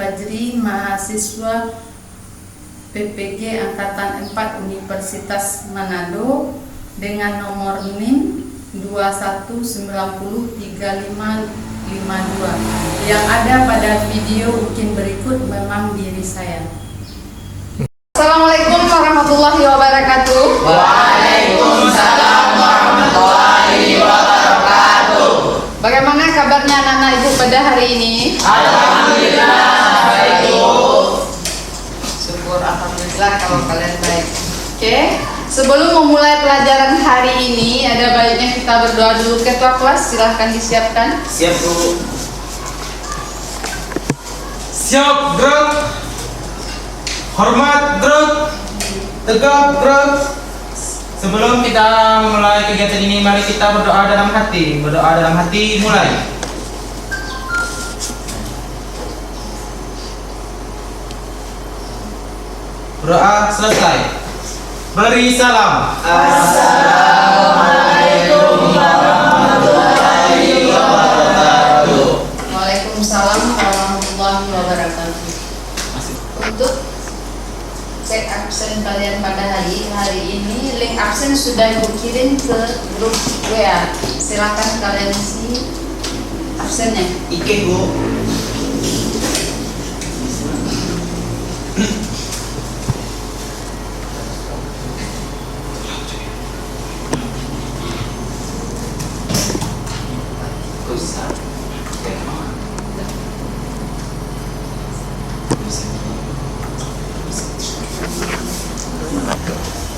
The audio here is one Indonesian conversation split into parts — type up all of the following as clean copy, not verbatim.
Fajri, mahasiswa PPG Angkatan 4 Universitas Manado dengan nomor NIM 21903552. Yang ada pada video Ukin berikut memang diri saya. Assalamualaikum warahmatullahi wabarakatuh. Waalaikumsalam warahmatullahi wabarakatuh. Bagaimana kabarnya anak-anak ibu pada hari ini? Alhamdulillah baik, Bu. Syukur alhamdulillah kalau kalian baik. Oke, sebelum memulai pelajaran hari ini ada baiknya kita berdoa dulu. Ketua kelas silahkan disiapkan. Siap, Bu. Siap, gerak. Hormat, gerak. Tegap, gerak. Sebelum kita mulai kegiatan ini, mari kita berdoa dalam hati. Berdoa dalam hati, mulai. Berdoa selesai. Beri salam. Assalamualaikum warahmatullahi wabarakatuh. Waalaikumsalam warahmatullahi wabarakatuh. Untuk cek absen kalian pada hari ini, link absen sudah dikirim ke grup WA. Silakan kalian isi absennya. Ike, Bu.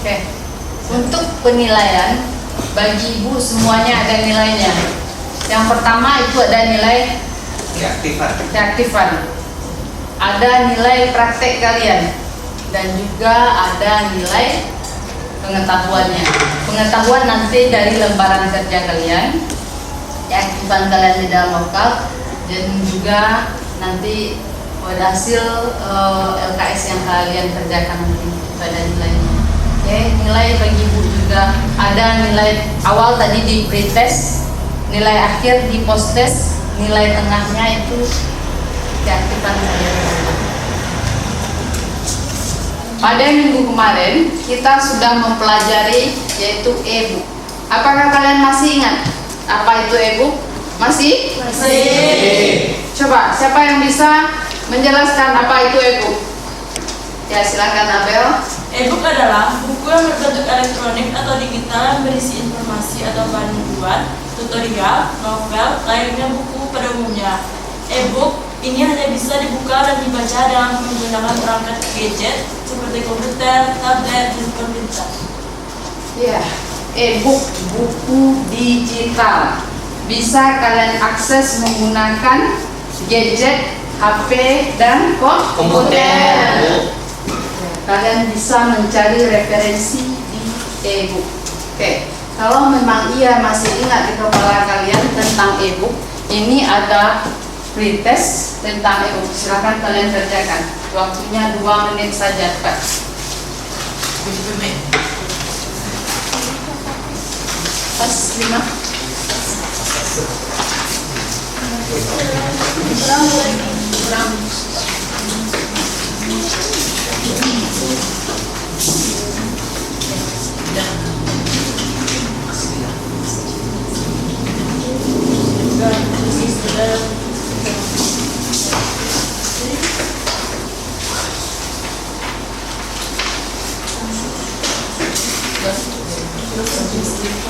Oke. Untuk penilaian bagi ibu semuanya ada nilainya. Yang pertama itu ada nilai keaktifan. Ada nilai praktek kalian dan juga ada nilai pengetahuannya. Pengetahuan nanti dari lembaran kerja kalian, keaktifan kalian di dalam lokal, dan juga nanti pada hasil LKS yang kalian kerjakan nanti pada nilainya. Oke, nilai bagi ibu juga ada nilai awal tadi di pretest, nilai akhir di posttest, nilai tengahnya itu keaktifan kalian. Pada minggu kemarin kita sudah mempelajari yaitu e-book. Apakah kalian masih ingat apa itu e-book? Masih? Masih. Coba siapa yang bisa menjelaskan apa itu e-book? Ya, silakan Abel. E-book adalah buku yang berbentuk elektronik atau digital yang berisi informasi atau panduan, tutorial, novel, layaknya buku pada umumnya. E-book ini hanya bisa dibuka dan dibaca dengan menggunakan perangkat gadget seperti komputer, tablet, dan pintar. Ya, e-book, buku digital. Bisa kalian akses menggunakan gadget, HP, dan komputer. Kalian bisa mencari referensi di e-book. Oke, kalau memang iya masih ingat di kepala kalian tentang e-book, ini ada pretest tentang e-book. Silakan kalian kerjakan. Waktunya 2 menit saja, Pak. Pas 5. Kurang.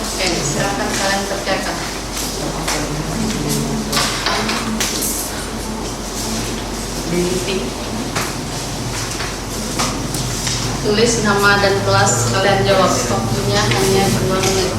Oke, silakan kalian kerjakan. Tulis nama dan kelas kalian jawab. Waktunya hanya 2 menit.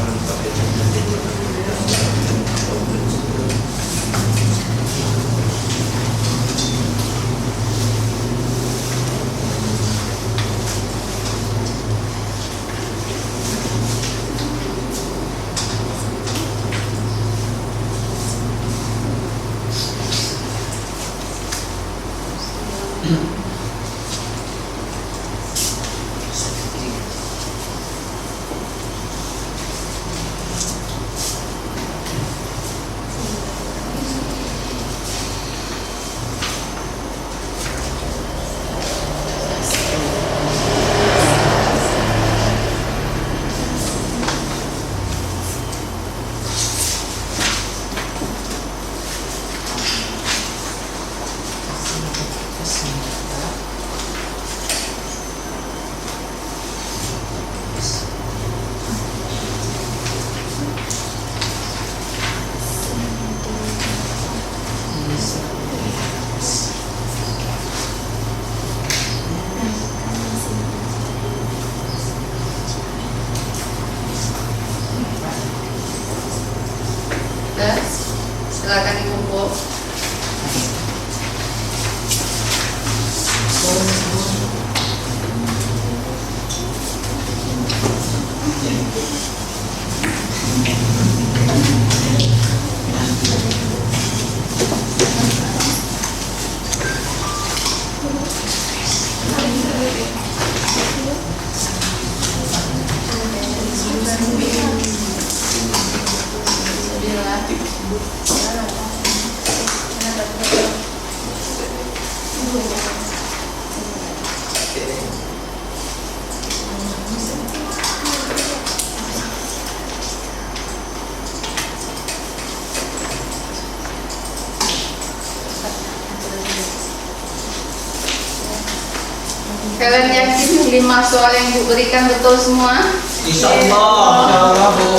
Kalian yakin 5 soal yang Bu berikan betul semua? Insyaallah. Bu.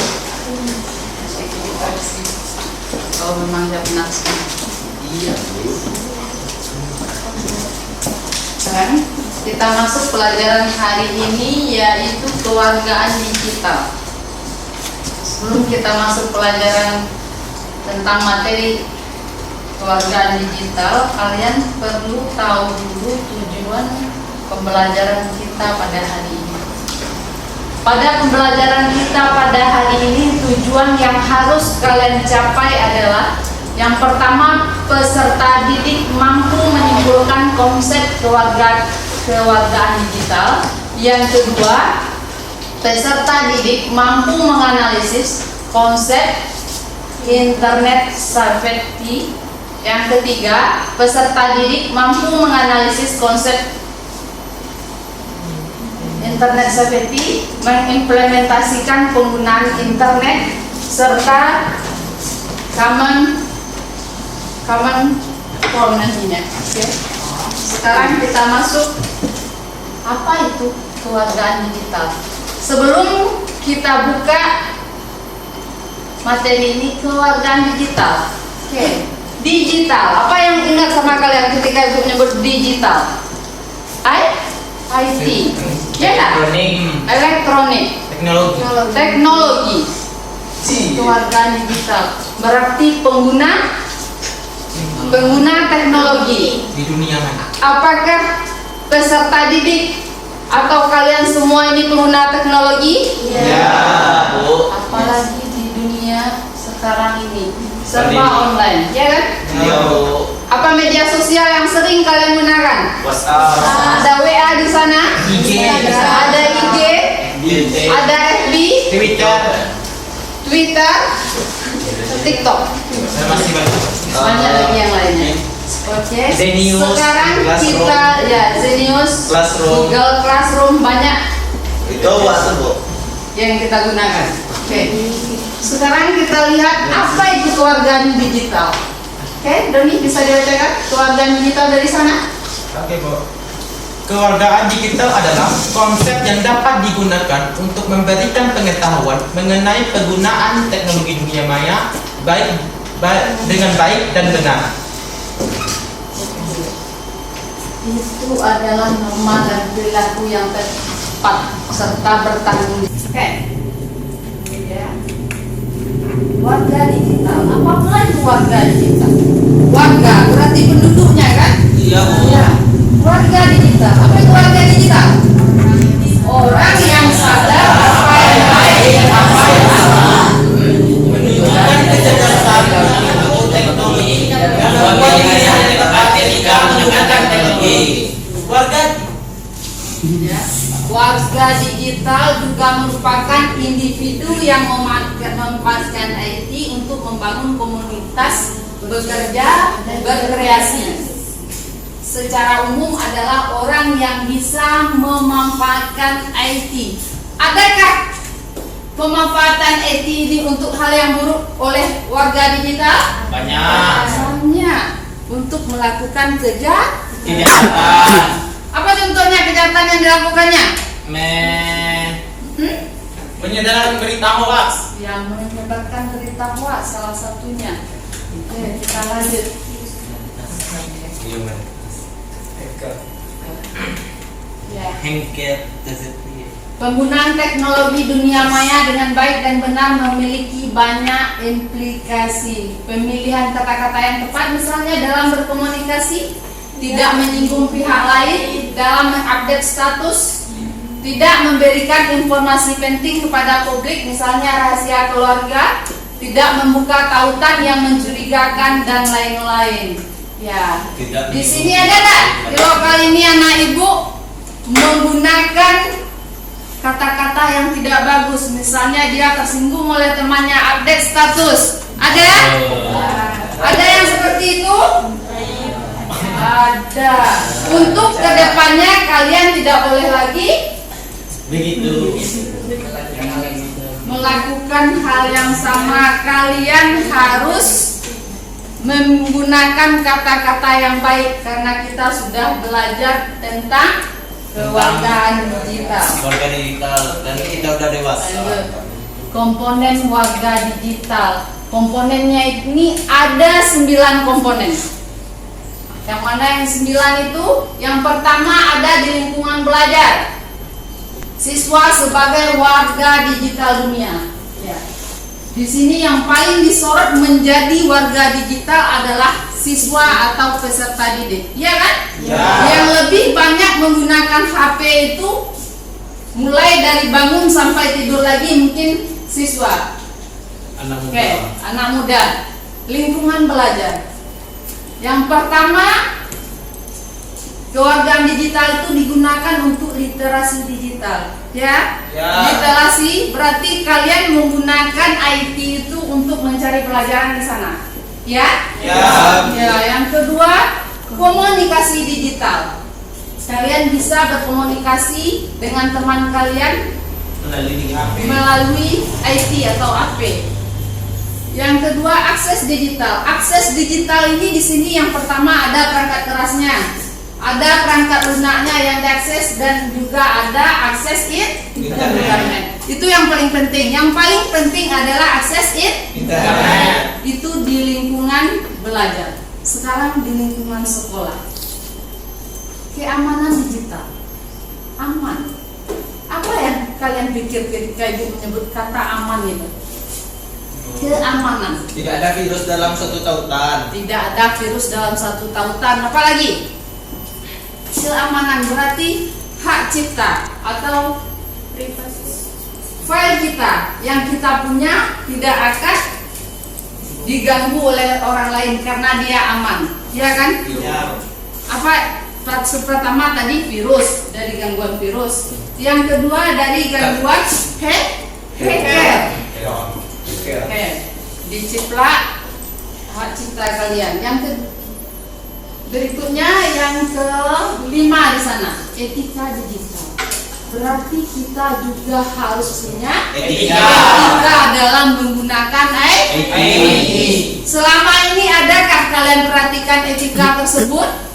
Kalau memang tidak benar semua. Iya, Bu. Sekarang kita masuk pelajaran hari ini, yaitu kewargaan digital. Sebelum kita masuk pelajaran tentang materi kewargaan digital, kalian perlu tahu dulu tujuan pembelajaran kita pada hari ini. Pada pembelajaran kita pada hari ini, tujuan yang harus kalian capai adalah: yang pertama, peserta didik mampu menyimpulkan konsep kewargaan digital. Yang kedua, peserta didik mampu menganalisis konsep internet safety. Yang ketiga, peserta didik mampu menganalisis konsep internet safety, mengimplementasikan penggunaan internet, serta common nantinya. Oke. Sekarang kita masuk, apa itu kewargaan digital? Sebelum kita buka materi ini, kewargaan digital. Oke. Digital, apa yang ingat sama kalian ketika Ibu menyebut digital? IT, ya kan? Elektronik, teknologi, kewargaan digital berarti pengguna teknologi Di dunia mana? Apakah peserta didik atau kalian semua ini pengguna teknologi? Ya, Bu. Apalagi di dunia sekarang ini serba online, ya kan? Iya, Bu. Apa media sosial yang sering kalian gunakan? WhatsApp. Ada WA di sana, IG, ada IG, ada FB, Twitter, TikTok. Saya masih banyak. Banyak lagi yang lainnya. Oke. Zenius, Sekarang Classroom. kita Zenius, Classroom. Google Classroom, banyak Itu WhatsApp, Bu. yang kita gunakan. Oke. Sekarang kita lihat apa itu kewargaan digital. Oke, Doni bisa dibacakan kewargaan digital dari sana? Oke, Bu. Kewargaan digital adalah konsep yang dapat digunakan untuk memberikan pengetahuan mengenai penggunaan teknologi dunia maya dengan baik dan benar. Itu adalah norma dan perilaku yang tepat serta bertanggung jawab. Oke. Ya. Warga digital. Apa itu warga digital? Warga berarti penduduknya kan? Iya, Bu. Ya. Warga digital. Apa itu warga digital? Orang yang sadar apa yang baik, apa yang salah. Menunjukkan kecerdasan ilmu teknologi dan bagaimana ketika menggunakan teknologi. Ya. Warga digital juga merupakan individu yang memanfaatkan IT untuk membangun komunitas, bekerja, dan berkreasi. Secara umum adalah orang yang bisa memanfaatkan IT. Adakah pemanfaatan IT ini untuk hal yang buruk oleh warga digital? Banyak. Banyak. Untuk melakukan Kejahatan. Apa contohnya kejahatan yang dilakukannya? Penyebaran berita hoax. Yang menyebarkan berita hoax salah satunya. Oke, kita lanjut. Ya. Penggunaan teknologi dunia maya dengan baik dan benar memiliki banyak implikasi. Pemilihan kata-kata yang tepat misalnya dalam berkomunikasi, tidak menyinggung pihak lain dalam mengupdate status, tidak memberikan informasi penting kepada publik misalnya rahasia keluarga, tidak membuka tautan yang mencurigakan dan lain-lain. Ya. Di sini ada tak? Di lokal ini anak ibu menggunakan kata-kata yang tidak bagus, misalnya dia tersinggung oleh temannya update status. Ada? Ada yang seperti itu? Ada. Untuk kedepannya kalian tidak boleh lagi Begitu. melakukan hal yang sama. Kalian harus menggunakan kata-kata yang baik karena kita sudah belajar tentang kewargaan digital. Warga digital dan kita udah dewasa. Lanjut. Komponen warga digital. Komponennya ini ada 9 komponen. Yang mana yang 9 itu? Yang pertama ada di lingkungan belajar. Siswa sebagai warga digital dunia. Ya. Di sini yang paling disorot menjadi warga digital adalah siswa atau peserta didik. Iya kan? Ya. Yang lebih banyak menggunakan HP itu mulai dari bangun sampai tidur lagi mungkin siswa. Anak muda. Oke, anak muda. Lingkungan belajar. Yang pertama, kewargaan digital itu digunakan untuk literasi digital. Ya. Literasi berarti kalian menggunakan IT itu untuk mencari pelajaran di sana. Ya. Ya, yang kedua, komunikasi digital. Kalian bisa berkomunikasi dengan teman kalian melalui IT atau HP. Yang kedua, akses digital. Akses digital ini di sini yang pertama ada perangkat kerasnya, ada perangkat lunaknya yang diakses dan juga ada akses internet. Itu yang paling penting. Yang paling penting adalah akses internet. Itu di lingkungan belajar. Sekarang di lingkungan sekolah. Keamanan digital. Aman. Apa yang kalian pikir ketika ibu menyebut kata aman itu? Keamanan. Tidak ada virus dalam satu tautan. Tidak ada virus dalam satu tautan. Apalagi? Keamanan berarti hak cipta atau file kita yang kita punya tidak akan diganggu oleh orang lain karena dia aman. Ya kan? Iya. Apa? Pertama tadi virus, dari gangguan virus. Yang kedua dari gangguan hacker. Oke, diciplak hak cipta kalian. Berikutnya yang kelima di sana, etika digital. Berarti kita juga harus punya etika dalam menggunakan IT. Selama ini adakah kalian perhatikan etika tersebut?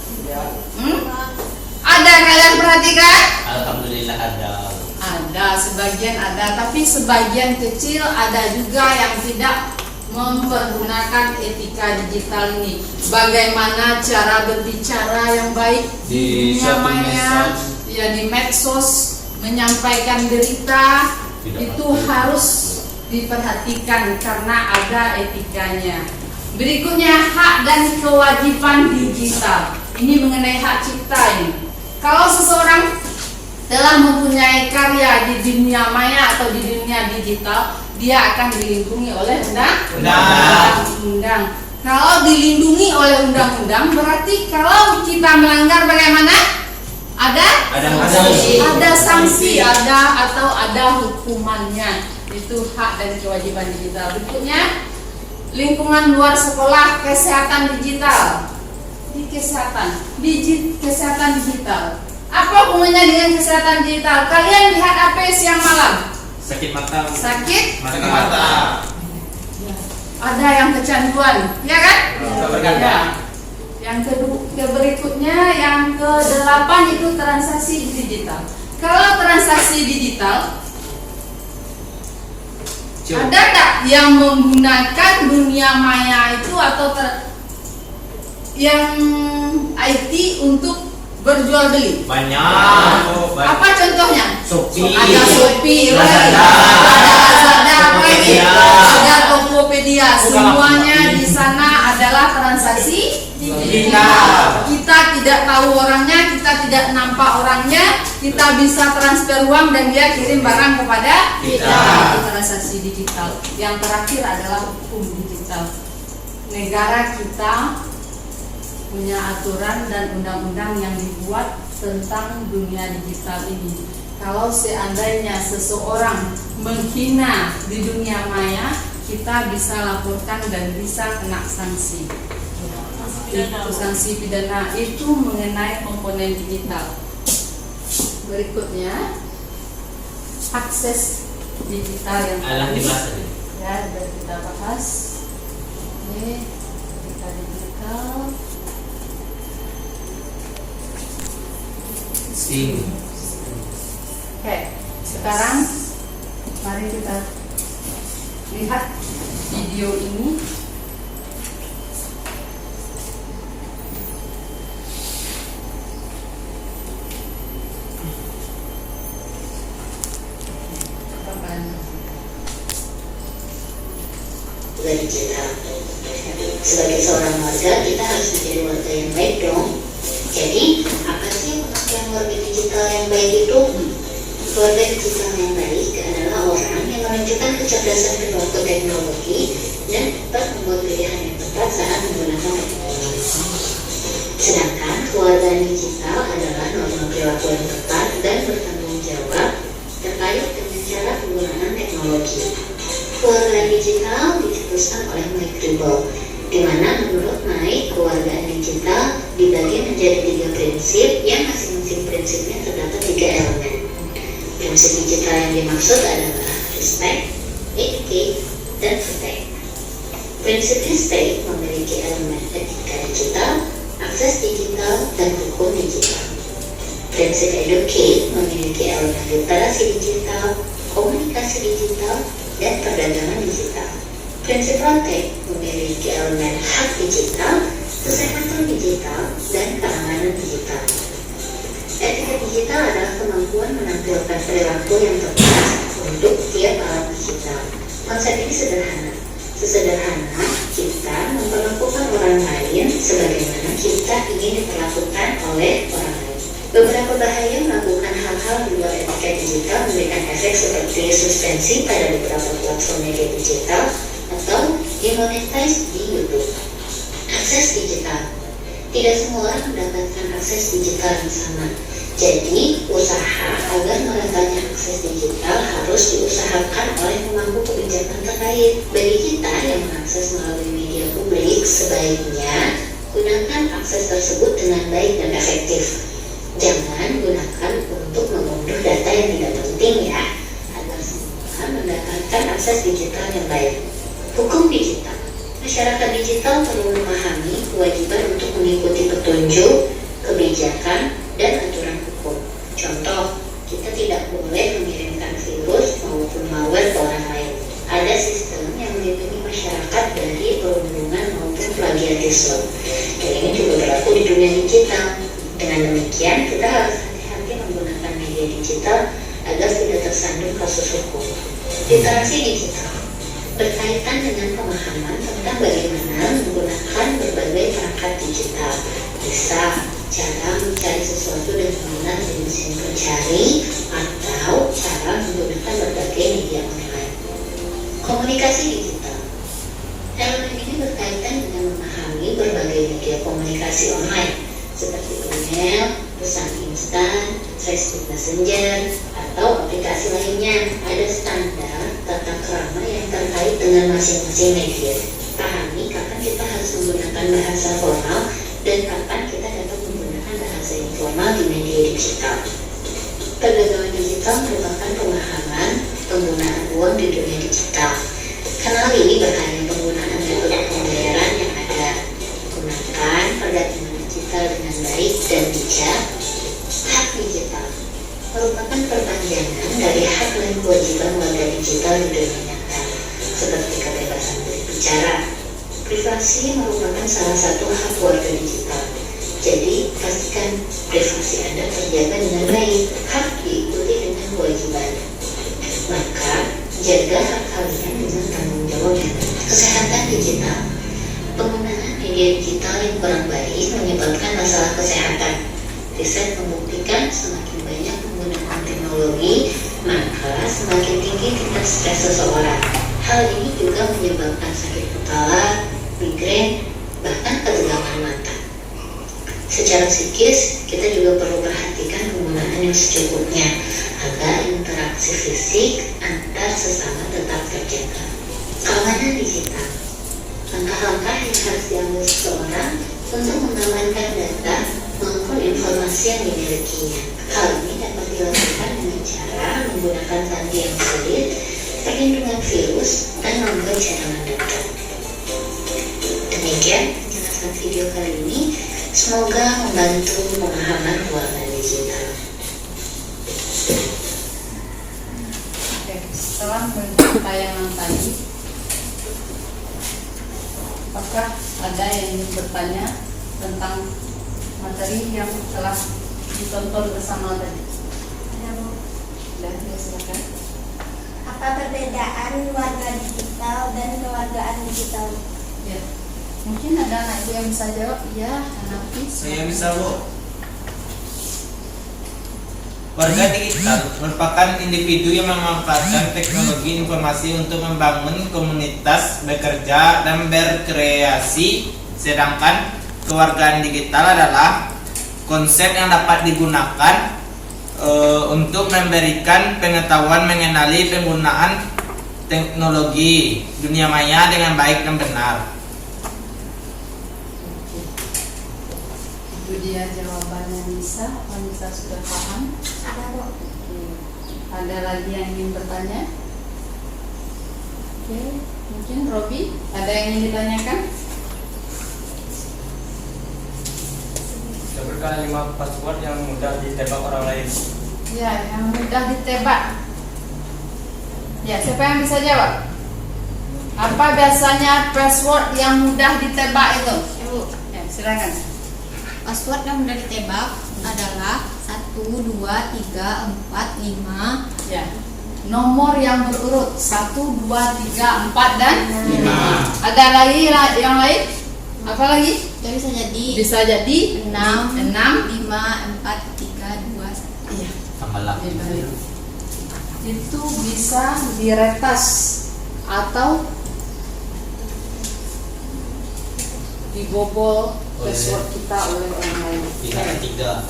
Ada kalian perhatikan? Alhamdulillah ada. Ada, sebagian ada, tapi sebagian kecil ada juga yang tidak mempergunakan etika digital ini. Bagaimana cara berbicara yang baik Di dunia suatu maya, ya di medsos, menyampaikan berita itu harus diperhatikan karena ada etikanya. Berikutnya hak dan kewajiban digital. Ini mengenai hak cipta ini. Kalau seseorang telah mempunyai karya di dunia maya atau di dunia digital, dia akan dilindungi oleh undang-undang. Kalau dilindungi oleh undang-undang, berarti kalau kita melanggar bagaimana? Ada sanksi, ada hukumannya. Itu hak dan kewajiban digital. Berikutnya, lingkungan luar sekolah, kesehatan digital. Di kesehatan digital. Apa hubungannya dengan kesehatan digital? Kalian lihat apa siang malam? Sakit mata. Sakit mata. Ada yang kecanduan, ya kan? Berkata. Yang berikutnya, yang ke-8 itu transaksi digital. Kalau transaksi digital, ada tak yang menggunakan dunia maya itu atau yang IT untuk berjual beli? Banyak. Apa contohnya? Shopee. Ada Shopee, Lazada. ada Lazada, apa lagi? Tokopedia. Ada Tokopedia. Semuanya di sana adalah transaksi Digital. Kita tidak tahu orangnya, kita tidak nampak orangnya, kita bisa transfer uang dan dia kirim barang kepada kita. Itu transaksi digital. Yang terakhir adalah hukum digital. Negara kita punya aturan dan undang-undang yang dibuat tentang dunia digital ini. Kalau seandainya seseorang menghina di dunia maya, kita bisa laporkan dan bisa kena sanksi. Itu sanksi pidana itu mengenai komponen digital. Berikutnya, akses digital yang tadi ya sudah kita bahas. Ini etika digital. SIM. Oke, sekarang mari kita lihat video ini. Digital. Sebagai seorang warga, kita harus menjadi warga yang baik dong. Jadi, apa sih pengertian warga digital yang baik itu? Warga digital yang baik adalah orang yang menunjukkan kecerdasan perilaku teknologi dan dapat membuat pilihan yang tepat saat menggunakan teknologi. Sedangkan kewargaan digital adalah norma perilaku yang tepat dan bertanggung jawab terkait dengan cara penggunaan teknologi. Kewargaan digital dicetuskan oleh Mike Dribble, di mana menurut Mike, kewargaan digital dibagi menjadi 3 prinsip yang masing-masing prinsipnya terdapat 3 elemen. Prinsip digital yang dimaksud adalah respect, educate, dan protect. Prinsip respect memiliki elemen etika digital, akses digital, dan hukum digital. Prinsip educate memiliki elemen literasi digital, komunikasi digital, dan perdagangan digital. Prinsip protect memiliki elemen hak digital, kesehatan digital, dan keamanan digital. Etika digital adalah kemampuan menampilkan perilaku yang tepat untuk tiap alat digital. Konsep ini sederhana. Sesederhana kita memperlakukan orang lain sebagaimana kita ingin diperlakukan oleh orang lain. Beberapa bahaya melakukan hal-hal di luar etika digital memberikan efek seperti suspensi pada beberapa platform media digital atau demonetize di YouTube. Akses digital. Tidak semua orang mendapatkan akses digital yang sama. Jadi, usaha agar meratanya akses digital harus diusahakan oleh pemangku kebijakan terkait. Bagi kita yang mengakses melalui media publik, sebaiknya gunakan akses tersebut dengan baik dan efektif. Jangan gunakan untuk mengunduh data yang tidak penting ya, agar semua mendapatkan akses digital yang baik. Hukum digital. Masyarakat digital perlu memahami kewajiban untuk mengikuti petunjuk, kebijakan, dan aturan hukum. Contoh, kita tidak boleh mengirimkan virus maupun malware ke orang lain. Ada sistem yang melindungi masyarakat dari perundungan maupun plagiarisme. Dan ini juga berlaku di dunia digital. Dengan demikian, kita harus hati-hati menggunakan media digital agar tidak tersandung kasus hukum. Literasi digital berkaitan dengan pemahaman tentang bagaimana menggunakan berbagai perangkat digital. Bisa cara mencari sesuatu dengan menggunakan mesin pencari atau cara menggunakan berbagai media online. Komunikasi digital. Elemen ini berkaitan dengan memahami berbagai media komunikasi online seperti email, pesan instan, Facebook Messenger, atau aplikasi lainnya. Ada standar tata krama yang terkait dengan masing-masing media. Pahami kapan kita harus menggunakan bahasa formal dan kapan kita dapat menggunakan bahasa informal di media digital. Perdagangan digital merupakan pemahaman penggunaan uang di dunia digital. Kenali bahaya penggunaan metode pembayaran yang ada. Gunakan perdagangan digital dengan baik dan bijak. Hak digital merupakan perpanjangan dari hak dan kewajiban warga digital di dunia nyata, seperti kebebasan berbicara. Privasi merupakan salah satu hak warga digital. Jadi, pastikan privasi Anda terjaga dengan baik. Hak diikuti dengan kewajiban. Maka, jaga hak kalian dengan tanggung jawab yang benar. Kesehatan digital. Penggunaan media digital yang kurang baik menyebabkan masalah kesehatan. Riset membuktikan semakin banyak penggunaan teknologi, maka semakin tinggi tingkat stres seseorang. Hal ini juga menyebabkan sakit kepala, migrain, bahkan ketegangan mata. Secara psikis, kita juga perlu perhatikan penggunaan yang secukupnya agar interaksi fisik antar sesama tetap terjaga. Keamanan digital. Langkah-langkah yang harus diambil seseorang untuk mengamankan data maupun informasi yang dimilikinya. Hal ini dapat dilakukan dengan cara menggunakan sandi yang sulit, perlindungan virus, dan nomor cadangan data. Demikian penjelasan video kali ini. Semoga membantu pemahaman kewarganegaraan digital. sekarang melihat tayangan tadi, apakah ada yang ingin bertanya tentang materi yang telah ditonton bersama tadi? Ya, silakan. Apa perbedaan warga digital dan kewargaan digital? Ya, mungkin ada anak ibu yang bisa jawab. Ya, anak Saya bisa, Bu. Warga digital merupakan individu yang memanfaatkan teknologi informasi untuk membangun komunitas, bekerja, dan berkreasi. Sedangkan kewargaan digital adalah konsep yang dapat digunakan untuk memberikan pengetahuan mengenali penggunaan teknologi dunia maya dengan baik dan benar. Itu dia jawabannya Nisa. Apa Nisa sudah paham? Ada, Bu. Oke. Ada lagi yang ingin bertanya? Oke, mungkin Robi ada yang ingin ditanyakan? Sebutkan 5 password yang mudah ditebak orang lain. Ya, yang mudah ditebak. Ya, siapa yang bisa jawab? Apa biasanya password yang mudah ditebak itu? Ibu, Ya, silakan. password yang mudah ditebak adalah 1, 2, 3, 4, 5. Ya. Nomor yang berurut 1, 2, 3, 4 dan 5. Ada lagi yang lain? Apa lagi? Itu bisa jadi Bisa jadi 6, 6. 5, 4, 3, 2, 1. Iya. Tambah lagi. Itu bisa diretas atau dibobol password kita oleh orang lain. Tiga.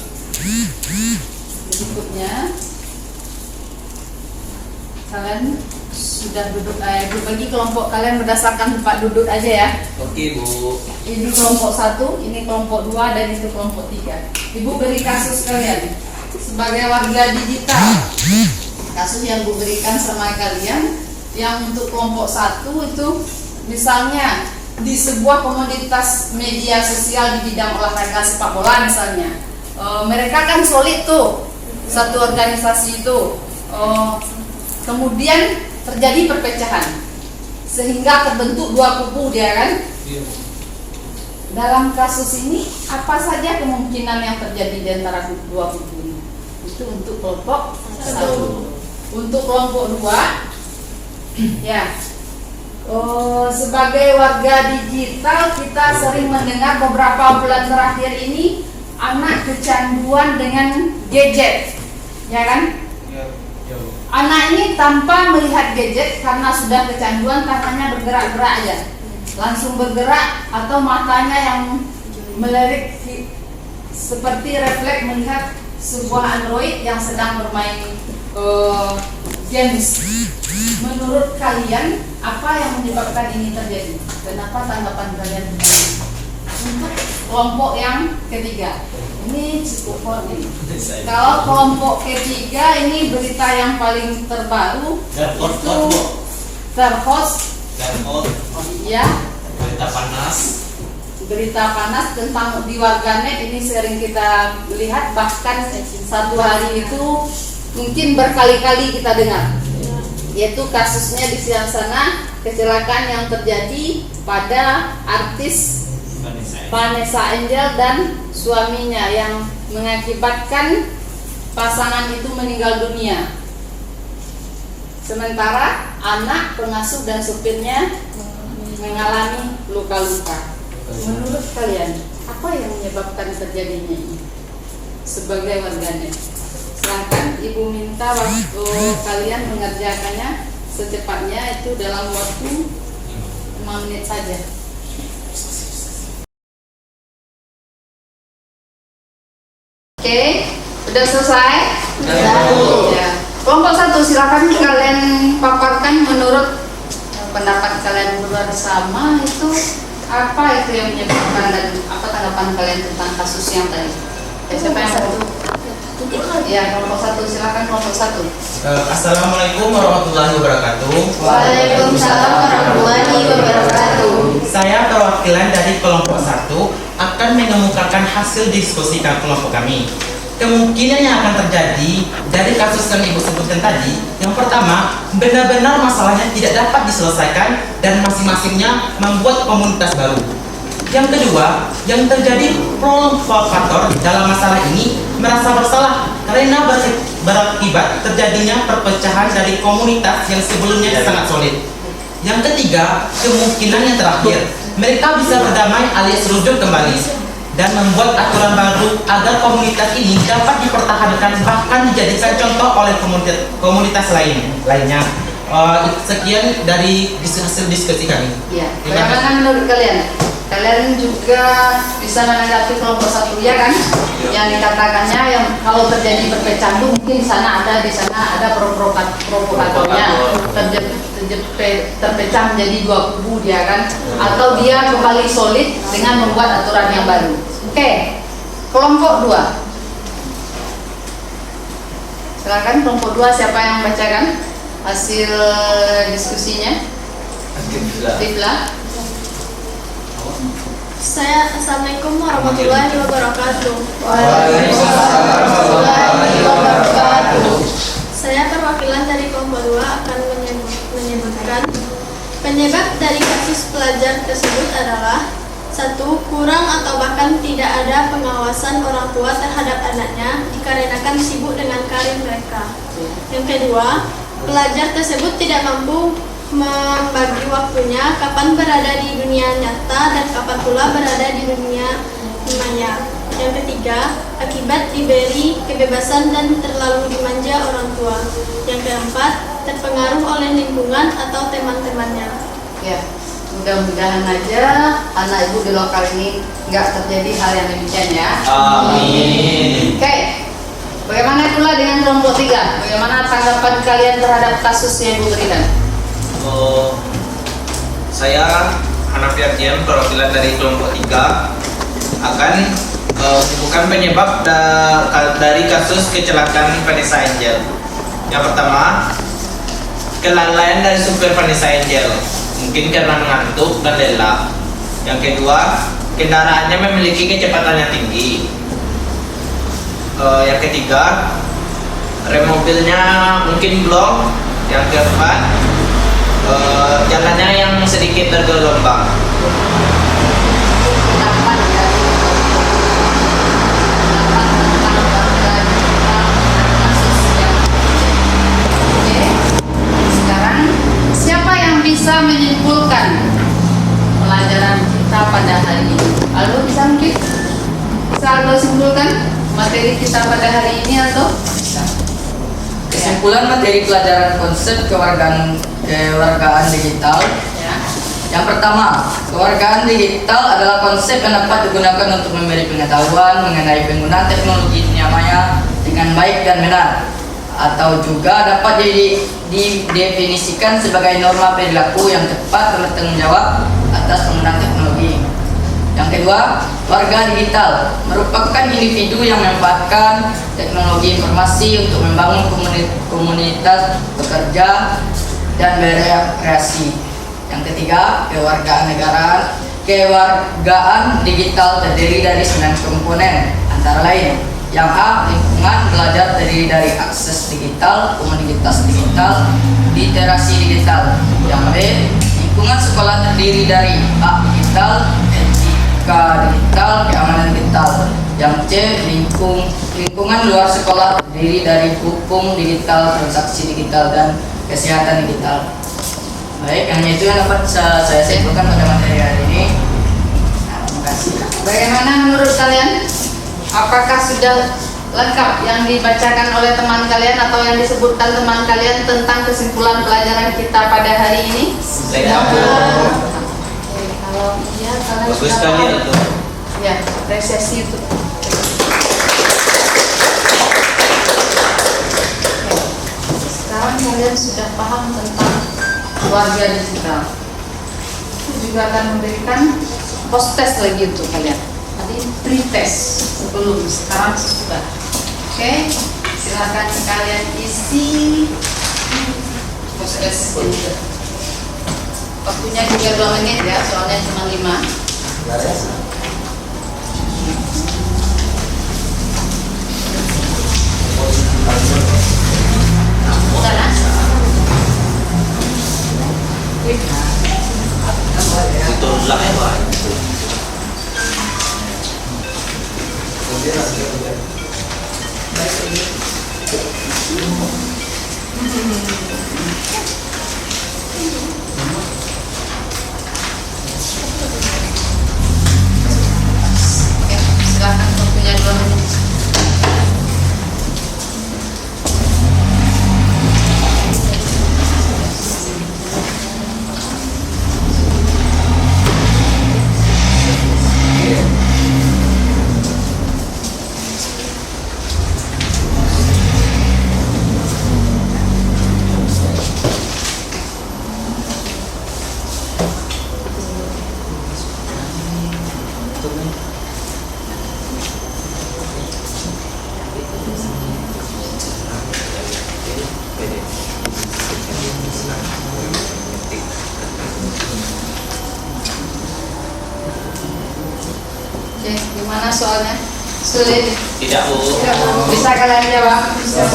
Berikutnya, kalian sudah duduk, bagi kelompok kalian berdasarkan tempat duduk aja ya. Oke, Bu. Ini kelompok 1, ini kelompok 2, dan itu kelompok 3. Ibu beri kasus kalian sebagai warga digital. Kasus yang ibu berikan sama kalian, yang untuk kelompok 1 itu misalnya di sebuah komoditas media sosial di bidang olahraga sepak bola misalnya. Mereka kan solid tuh, satu organisasi itu. Kemudian terjadi perpecahan sehingga terbentuk 2 kubu dia kan. Dalam kasus ini apa saja kemungkinan yang terjadi di antara 2 kubu ini? Itu untuk kelompok 1. Untuk kelompok 2 ya, sebagai warga digital kita sering mendengar beberapa bulan terakhir ini anak kecanduan dengan gadget, ya kan? Anak ini tanpa melihat gadget karena sudah kecanduan, tangannya bergerak-gerak aja, langsung bergerak, atau matanya yang melirik seperti refleks melihat sebuah Android yang sedang bermain games. Menurut kalian apa yang menyebabkan ini terjadi? Kenapa tanggapan kalian begini? Untuk kelompok yang ketiga, ini cukup hot nih. Kalau kelompok ketiga ini berita yang paling terbaru itu terhost ya, berita panas tentang di warganet ini sering kita lihat, bahkan satu hari itu mungkin berkali-kali kita dengar, yaitu kasusnya di siang sana, kecelakaan yang terjadi pada artis Vanessa Angel dan suaminya yang mengakibatkan pasangan itu meninggal dunia. Sementara anak, pengasuh dan supirnya mengalami luka-luka. Menurut kalian, apa yang menyebabkan terjadinya ini? Sebagai warganet, silahkan ibu minta waktu kalian mengerjakannya secepatnya, itu dalam waktu 5 menit saja. Oke, udah selesai? Ya. Kelompok 1 silakan kalian paparkan menurut pendapat kalian bersama itu apa itu yang menyebabkan dan apa tanggapan kalian tentang kasus yang tadi? Siapa yang satu? Ya, kelompok 1 silakan kelompok 1. Assalamualaikum warahmatullahi wabarakatuh. Waalaikumsalam warahmatullahi wabarakatuh. Saya perwakilan dari kelompok 1 akan mengemukakan hasil diskusi kelompok kami. kemungkinan yang akan terjadi dari kasus yang Ibu sebutkan tadi, yang pertama, benar-benar masalahnya tidak dapat diselesaikan dan masing-masingnya membuat komunitas baru. Yang kedua, yang terjadi provokator dalam masalah ini merasa bersalah karena berakibat terjadinya perpecahan dari komunitas yang sebelumnya sangat solid. Yang ketiga, kemungkinan yang terakhir, mereka bisa berdamai alias rujuk kembali dan membuat aturan baru agar komunitas ini dapat dipertahankan bahkan dijadikan contoh oleh komunitas lainnya. Sekian dari hasil diskusi kami. Ya, bagaimana menurut kalian? Kalian juga bisa menanggapi kelompok satu ya kan? Yang dikatakannya yang kalau terjadi perpecahan itu mungkin di sana ada provokatornya terpecah menjadi dua kubu dia kan? Atau dia kembali solid dengan membuat aturan yang baru. Oke, kelompok 2. Silakan kelompok 2 siapa yang membacakan hasil diskusinya? Tifla. Saya Assalamualaikum warahmatullahi wabarakatuh. Waalaikumsalam warahmatullahi wabarakatuh. Saya perwakilan dari kelompok 2 akan menyebutkan penyebab dari kasus pelajar tersebut adalah 1. Kurang atau bahkan tidak ada pengawasan orang tua terhadap anaknya dikarenakan sibuk dengan karir mereka. Yang kedua, pelajar tersebut tidak mampu membagi waktunya kapan berada di dunia nyata dan kapan pula berada di dunia maya. Yang ketiga, akibat diberi kebebasan dan terlalu dimanja orang tua. Yang keempat, terpengaruh oleh lingkungan atau teman-temannya. Ya, mudah-mudahan aja anak ibu di lokal ini nggak terjadi hal yang demikian ya. Amin. Oke, bagaimana pula dengan kelompok 3? Bagaimana tanggapan kalian terhadap kasus yang ibu berikan? Saya Hanafi Ardian, perwakilan dari kelompok 3 akan bukan penyebab dari kasus kecelakaan Vanessa Angel. Yang pertama, kelalaian dari supir Vanessa Angel, mungkin karena mengantuk dan lelah. Yang kedua, kendaraannya memiliki kecepatan yang tinggi. Yang ketiga, rem mobilnya mungkin blong. Yang keempat, jalannya yang sedikit bergelombang. Sekarang siapa yang bisa menyimpulkan pelajaran kita pada hari ini? Aldo bisa mungkin? Bisa Aldo simpulkan materi kita pada hari ini atau? Kesimpulan materi pelajaran konsep kewargaan digital. Yang pertama, kewargaan digital adalah konsep yang dapat digunakan untuk memberi pengetahuan mengenai penggunaan teknologi dunia maya dengan baik dan benar, atau juga dapat didefinisikan sebagai norma perilaku yang tepat dan bertanggung jawab atas penggunaan teknologi. Yang kedua, warga digital merupakan individu yang memanfaatkan teknologi informasi untuk membangun komunitas, bekerja, dan berekreasi. Yang ketiga, kewargaan digital terdiri dari 9 komponen, antara lain yang A, lingkungan belajar terdiri dari akses digital, komunitas digital, literasi digital. Yang B, lingkungan sekolah terdiri dari A, digital, etika digital, keamanan digital. Yang C, lingkungan luar sekolah terdiri dari hukum digital, transaksi digital, dan kesehatan digital. Baik, hanya itu yang dapat saya simpulkan pada materi hari ini. Terima kasih. Bagaimana menurut kalian? Apakah sudah lengkap yang dibacakan oleh teman kalian atau yang disebutkan teman kalian tentang kesimpulan pelajaran kita pada hari ini? Lengkap. Kalau iya, kalian Bagus sudah sekali paham. itu. Ya, resesi itu. Sekarang kalian sudah paham tentang keluarga digital. Aku juga akan memberikan post test lagi untuk kalian. Tadi pre-test sebelum, sekarang sudah. Oke, silakan kalian isi post test itu. Waktunya juga 2 menit ya, soalnya cuma 5. soalnya? Sulit? Tidak, Bu. Bisa kalian jawab? Bisa.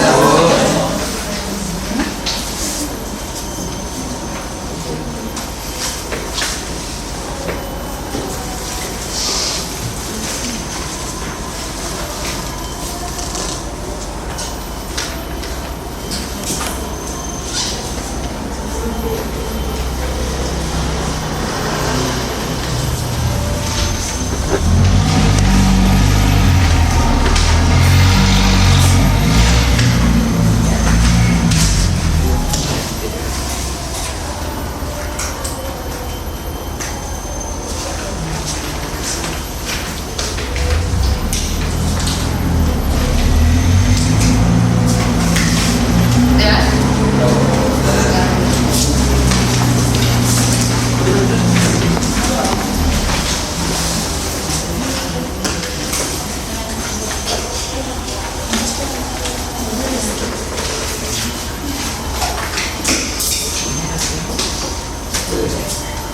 Ya.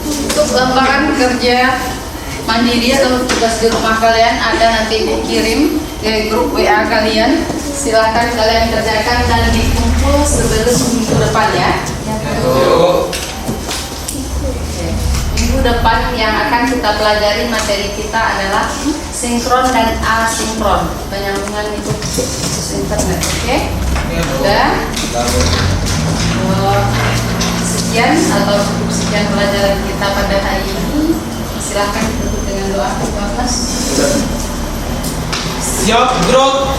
Untuk lembaran kerja mandiri atau tugas di rumah kalian ada nanti Ibu kirim ke grup WA kalian. Silakan kalian kerjakan dan dikumpul sebelum minggu depan ya. Minggu depan yang akan kita pelajari materi kita adalah sinkron dan asinkron, penyambungan itu khusus internet. Oke? Udah? Sekian atau cukup sekian pelajaran kita pada hari ini. Silahkan ditutup dengan doa. Bagus. Siap grup.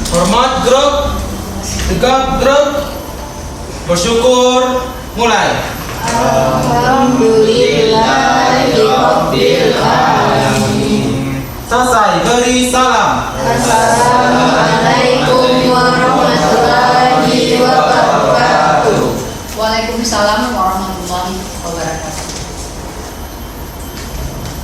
Hormat grup. Tegap grup. Bersyukur. Mulai. Alhamdulillahirabbil alamin. Selesai. Beri salam. Assalamualaikum warahmatullahi wabarakatuh. Waalaikumsalam